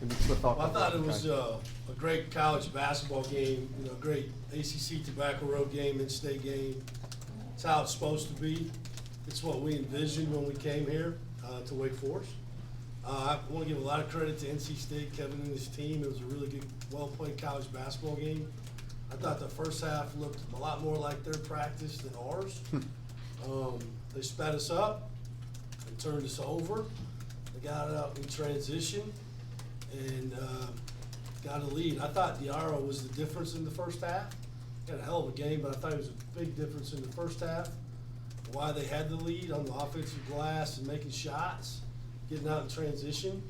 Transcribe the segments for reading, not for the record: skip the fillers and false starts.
Well, I thought it was a great college basketball game, great ACC Tobacco Road game, in-state game. It's how it's supposed to be. It's what we envisioned when we came here to Wake Forest. I want to give a lot of credit to NC State, Kevin and his team. It was a really good, well-played college basketball game. I thought the first half looked a lot more like their practice than ours. They sped us up and turned us over. They got it out in transition and got a lead. I thought Diarra was the difference in the first half. Had a hell of a game, but I thought it was a big difference in the first half. Why they had the lead on the offensive glass and making shots, getting out in transition.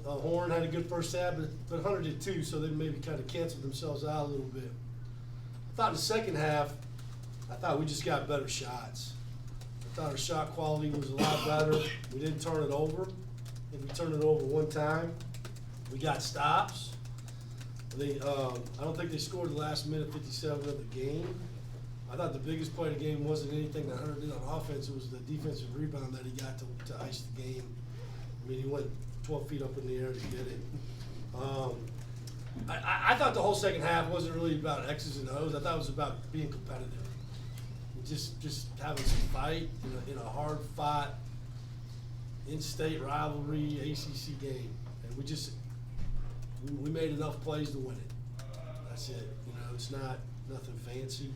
Horn had a good first half, but Hunter did too, so they maybe kind of canceled themselves out a little bit. I thought in the second half, I thought we just got better shots. I thought our shot quality was a lot better. We didn't turn it over. If we turned it over one time, we got stops. I don't think they scored the last minute 57 of the game. I thought the biggest play of the game wasn't anything that Hunter did on offense. It was the defensive rebound that he got to ice the game. I mean, he went 12 feet up in the air to get it. I thought the whole second half wasn't really about X's and O's. I thought it was about being competitive. Just having some fight in a hard-fought, in-state rivalry ACC game. And we made enough plays to win it. That's it. It's not nothing fancy.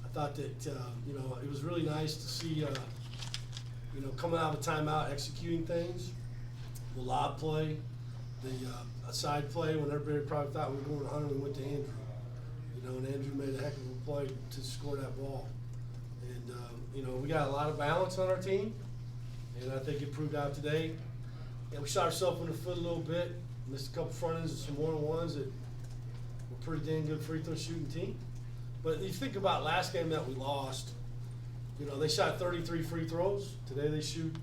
I thought that it was really nice to see coming out of a timeout, executing things. The lob play, the side play when everybody probably thought we were going to Hunter, we went to Andrew. And Andrew made a heck of a play to score that ball. And we got a lot of balance on our team, and I think it proved out today. We shot ourselves in the foot a little bit, missed a couple front ends and some one-on-ones that were pretty dang good free throw shooting team. But you think about last game that we lost, they shot 33 free throws. Today they shoot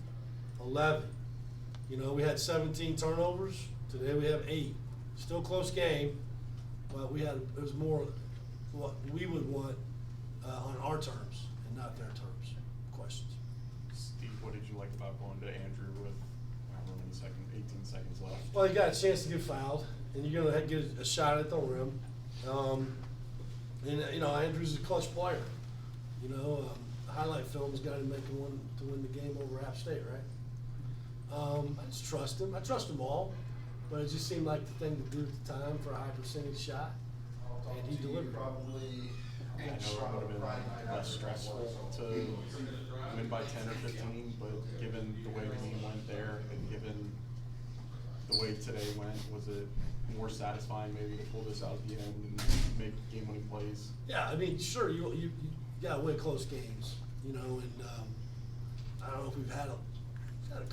11. We had 17 turnovers. Today we have 8. Still close game, but it was more what we would want on our terms and not their terms. Questions? Steve, what did you like about going to Andrew with 18 seconds left? Well, you got a chance to get fouled, and you're going to get a shot at the rim. Andrew's a clutch player. Highlight film's got him making one to win the game over App State, right? I just trust him. I trust them all, but it just seemed like the thing to do at the time for a high percentage shot, and he delivered. I know it would have been less stressful to win by 10 or 15, but given the way the game went there and given the way today went, was it more satisfying maybe to pull this out at the end and make game-winning plays? Yeah, I mean, sure, you got to win close games, and I don't know if we've had a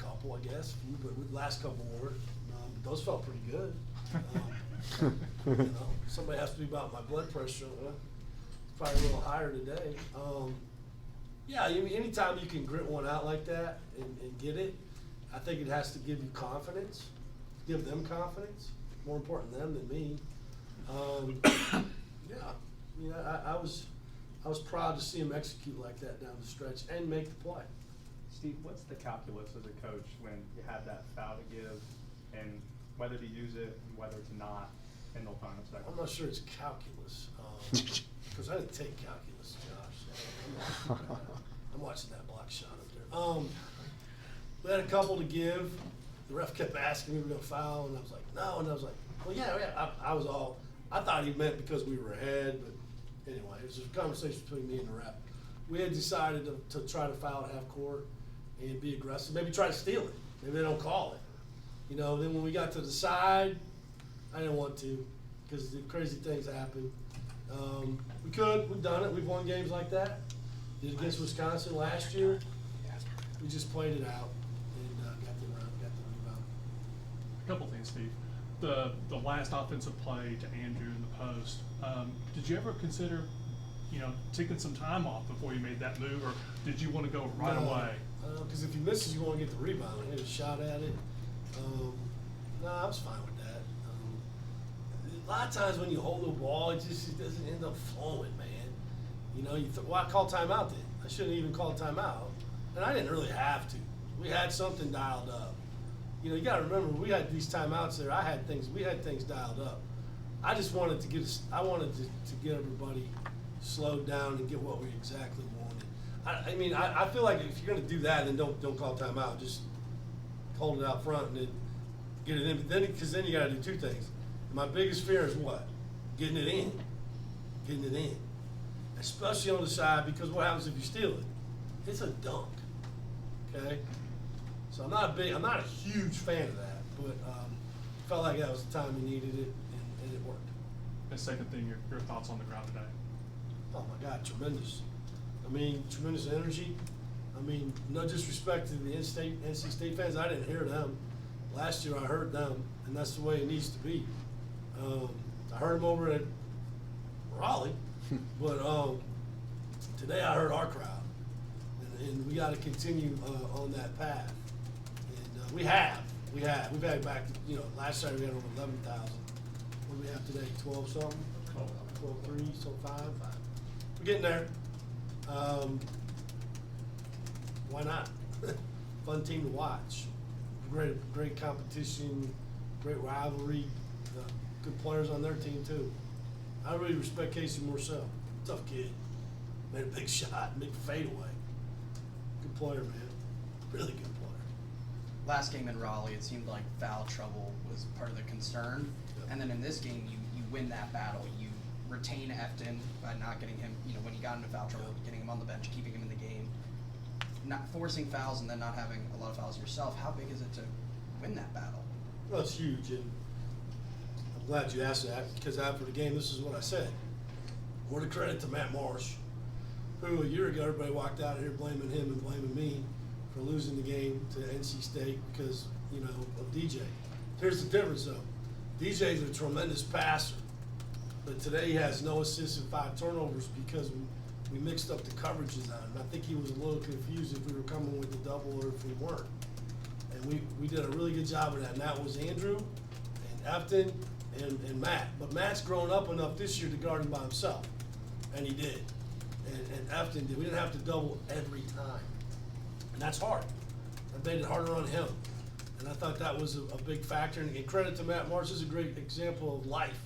couple, I guess, but the last couple weren't. Those felt pretty good. Somebody has to be about my blood pressure. Probably a little higher today. Yeah, anytime you can grit one out like that and get it, I think it has to give you confidence, give them confidence. More important them than me. I was proud to see him execute like that down the stretch and make the play. Steve, what's the calculus as a coach when you have that foul to give and whether to use it and whether to not in the final second? I'm not sure it's calculus, because I didn't take calculus, Josh. So I'm watching that block shot up there. We had a couple to give. The ref kept asking me if we were going to foul, and I was like, no. And I was like, well, yeah. I thought he meant because we were ahead, but anyway, it was a conversation between me and the ref. We had decided to try to foul at half court and be aggressive, maybe try to steal it. Maybe they don't call it. Then when we got to the side, I didn't want to because the crazy things happen. We've done it. We've won games like that. Did against Wisconsin last year. We just played it out and got the rebound. A couple things, Steve. The last offensive play to Andrew in the post, did you ever consider, taking some time off before you made that move, or did you want to go right away? Because if he misses, you want to get the rebound and hit a shot at it. No, I was fine with that. A lot of times when you hold the ball, it doesn't end up flowing, man. I called timeout then. I shouldn't even call timeout. And I didn't really have to. We had something dialed up. you know, you gotta remember, we had these timeouts there, we had things dialed up. I just wanted to get to get everybody slowed down and get what we exactly wanted. I mean, I feel like if you're gonna do that, then don't call timeout, just hold it out front and then get it in, but then, cause then you gotta do two things. And my biggest fear is what? Getting it in. Especially on the side, because what happens if you steal it? It's a dunk, okay? So I'm not a huge fan of that, but felt like that was the time we needed it, and it worked. And second thing, your thoughts on the crowd today? Oh my God, tremendous. I mean, tremendous energy. I mean, no disrespect to the NC State fans, I didn't hear them. Last year I heard them, and that's the way it needs to be. I heard them over at Raleigh, but today I heard our crowd, and we got to continue on that path. And we have. We've had back, you know, last Saturday we had over 11,000. What do we have today, 12 something? 12.3, so 5. We're getting there. Why not? Fun team to watch. Great competition, great rivalry. Good players on their team too. I really respect Casey Morcell. Tough kid. Made a big shot, big fadeaway. Good player, man. Really good player. Last game in Raleigh, it seemed like foul trouble was part of the concern. Yep. And then in this game, you win that battle. You retain Efton by not getting him, you know, when he got into foul trouble, getting him on the bench, keeping him in the game. Not forcing fouls and then not having a lot of fouls yourself. How big is it to win that battle? Well, it's huge, and I'm glad you asked that, because after the game, this is what I said. Word of credit to Matt Marsh, who a year ago everybody walked out of here blaming him and blaming me for losing the game to NC State because, you know, of DJ. Here's the difference though. DJ's a tremendous passer, but today he has no assists and 5 turnovers because we mixed up the coverages on him. I think he was a little confused if we were coming with the double or if we weren't. And we did a really good job of that. And that was Andrew and Efton and Matt. But Matt's grown up enough this year to guard him by himself. And he did. And Efton did. We didn't have to double every time. And that's hard. That made it harder on him. And I thought that was a big factor. And credit to Matt Marsh, is a great example of life.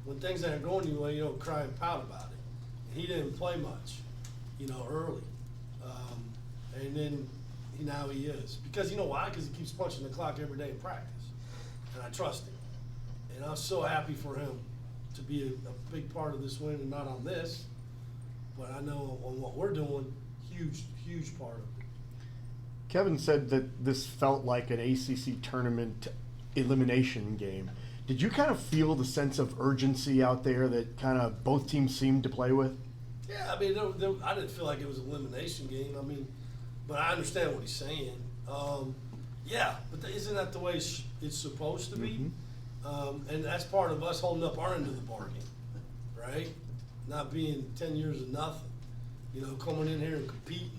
When things aren't going your way, you don't cry and pout about it. And he didn't play much, you know, early. And then now he is. Because you know why? Because he keeps punching the clock every day in practice. And I trust him. And I'm so happy for him to be a big part of this win, and not on this, but I know on what we're doing, huge part of it. Kevin said that this felt like an ACC tournament elimination game. Did you kind of feel the sense of urgency out there that kind of both teams seemed to play with? Yeah, I mean, I didn't feel like it was an elimination game. I mean, but I understand what he's saying. Yeah, but isn't that the way it's supposed to be? And that's part of us holding up our end of the bargain, right? Not being 10 years of nothing, you know, coming in here and competing,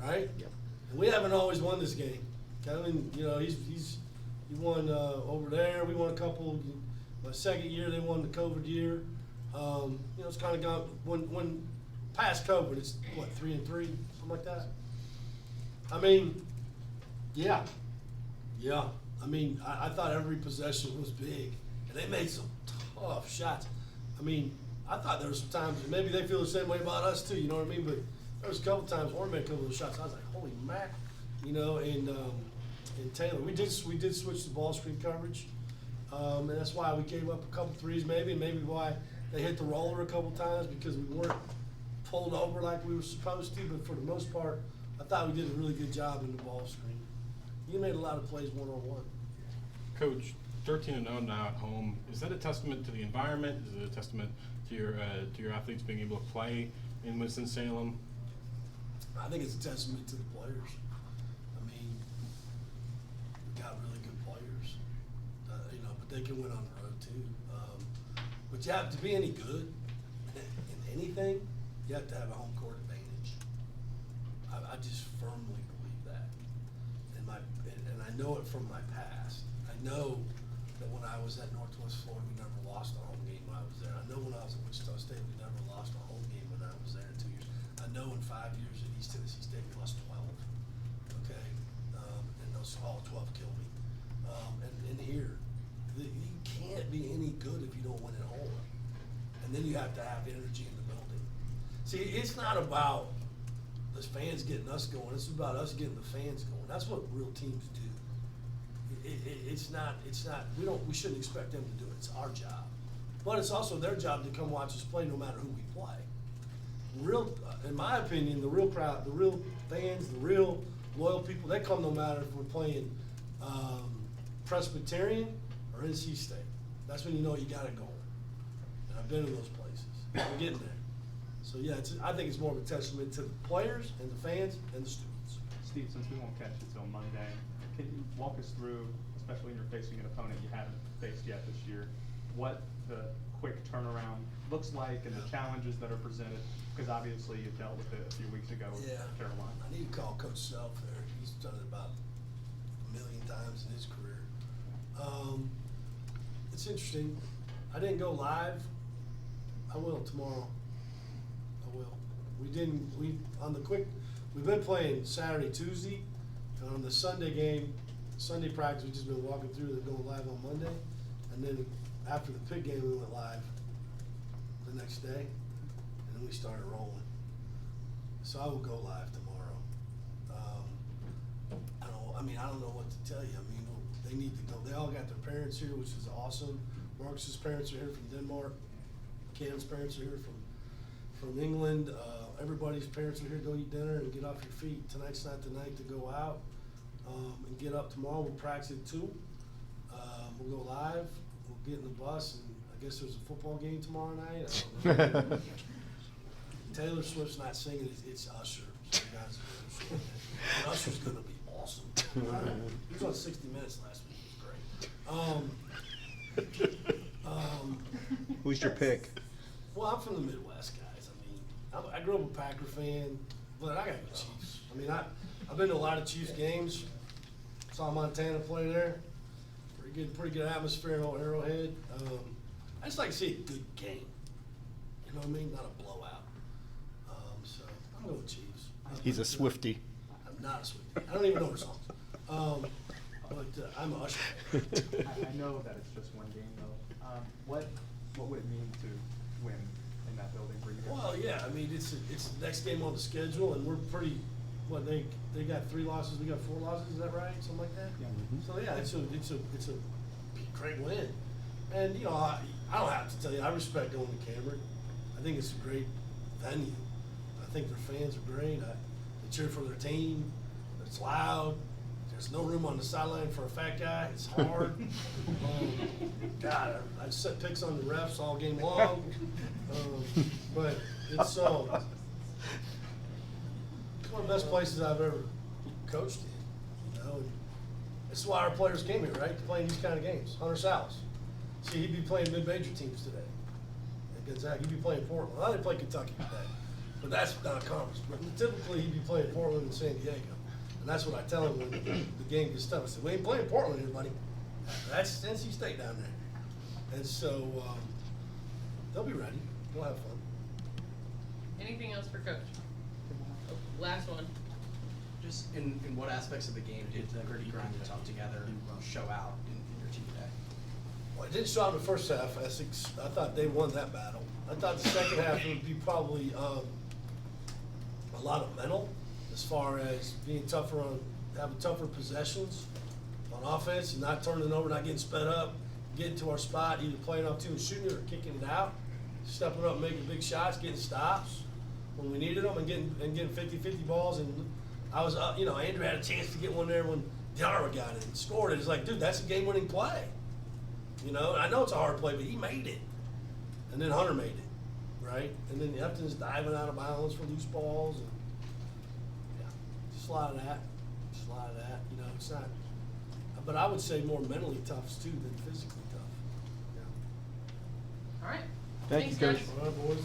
right? Yep. And we haven't always won this game. Kevin, you know, he won over there. We won a couple. My second year, they won the COVID year. You know, it's kind of gone when past COVID. It's what, 3-3, something like that. I mean, yeah. I mean, I thought every possession was big, and they made some tough shots. I mean, I thought there were some times, and maybe they feel the same way about us too, you know what I mean? But there was a couple times Warren made a couple of shots. I was like, holy mac, you know. And Taylor, we did switch to ball screen coverage, and that's why we gave up a couple threes, maybe why they hit the roller a couple times, because we weren't pulled over like we were supposed to. But for the most part, I thought we did a really good job in the ball screen. You made a lot of plays one-on-one. Coach, 13-0 now at home. Is that a testament to the environment? Is it a testament to your athletes being able to play in Winston-Salem? I think it's a testament to the players. I mean, we got really good players, you know, but they can win on the road too. But you have to be any good in anything, you have to have a home court advantage. I just firmly believe that. And I know it from my past. I know that when I was at Northwest Florida, we never lost a home game when I was there. I know when I was at Wichita State, we never lost a home game when I was there in 2 years. I know in 5 years at East Tennessee State, we lost 12. Okay, and those all 12 killed me. go win at home. And then you have to have energy in the building. See, it's not about the fans getting us going, it's about us getting the fans going. That's what real teams do. It's not, we shouldn't expect them to do it, it's our job. But it's also their job to come watch us play no matter who we play. In my opinion, the real crowd, the real fans, the real loyal people, they come no matter if we're playing Presbyterian or NC State. That's when you know you got it going. And I've been in those places. We're getting there. So yeah, I think it's more of a testament to the players and the fans and the students. Steve, since we won't catch you till Monday, can you walk us through, especially when you're facing an opponent you haven't faced yet this year, what the quick turnaround looks like and the challenges that are presented? Because obviously you dealt with it a few weeks ago with Carolina. I need to call Coach Self there. He's done it about a million times in his career. It's interesting. I didn't go live. I will tomorrow. I will. We've been playing Saturday, Tuesday, and on the Sunday game, Sunday practice, we've just been walking through, they're going live on Monday. And then after the pit game, we went live the next day, and then we started rolling. So I will go live tomorrow. I don't know what to tell you. I mean, they need to go. They all got their parents here, which is awesome. Marcus's parents are here from Denmark. Cam's parents are here from England. Everybody's parents are here to go eat dinner and get off your feet. Tonight's not the night to go out and get up tomorrow. We'll practice at 2. We'll go live. We'll get in the bus, and I guess there's a football game tomorrow night. I don't know. Taylor Swift's not singing. It's Usher. So you guys are and Usher's gonna be awesome. He was on 60 Minutes last week. It was great. Who's your pick? Well, I'm from the Midwest, guys. I mean, I grew up a Packer fan, but I got the Chiefs. I mean, I've been to a lot of Chiefs games. Saw Montana play there. Pretty good atmosphere in old Arrowhead. I just like to see a good game. You know what I mean? Not a blowout. So I'm going Chiefs. He's a Swiftie. I'm not a Swiftie. I don't even know her songs. But I'm a Usher fan. I know that it's just one game though. What would it mean to win in that building for you guys? Well, yeah, I mean, it's the next game on the schedule, and we're pretty, they got 3 losses, we got 4 losses, is that right? Something like that? Yeah. So, yeah, it's a great win. And, you know, I don't have to tell you, I respect going to Cameron. I think it's a great venue. I think their fans are great. They cheer for their team. It's loud. There's no room on the sideline for a fat guy. It's hard. God, I set picks on the refs all game long. But it's one of the best places I've ever coached in. You know, and that's why our players came here, right? To play in these kind of games. Hunter Salas. See, he'd be playing mid-major teams today. At Gonzaga, he'd be playing Portland. Well, they play Kentucky today, but that's not a conference. But typically, he'd be playing Portland and San Diego. And that's what I tell him when the game gets tough. I said, we ain't playing Portland here, buddy. That's NC State down there. And so they'll be ready. They'll have fun. Anything else for Coach? Last one. Just in what aspects of the game did the gritty grind and tough together show out in your team today? Well, it didn't show out in the first half. I thought they won that battle. I thought the second half would be probably a lot of mental, as far as being tougher having tougher possessions on offense and not turning over, not getting sped up, getting to our spot, either playing off 2 and shooting it or kicking it out, stepping up and making big shots, getting stops when we needed them, and getting 50-50 balls. And I was, Andrew had a chance to get one there when Diarra got it and scored it. It's like, dude, that's a game-winning play. You know, I know it's a hard play, but he made it. And then Hunter made it, right? And then Upton's diving out of bounds for loose balls. And just a lot of that. You know, it's not. But I would say more mentally tough too than physically tough. Yeah. All right. Thank you, Thanks, Coach. guys. All right, boys.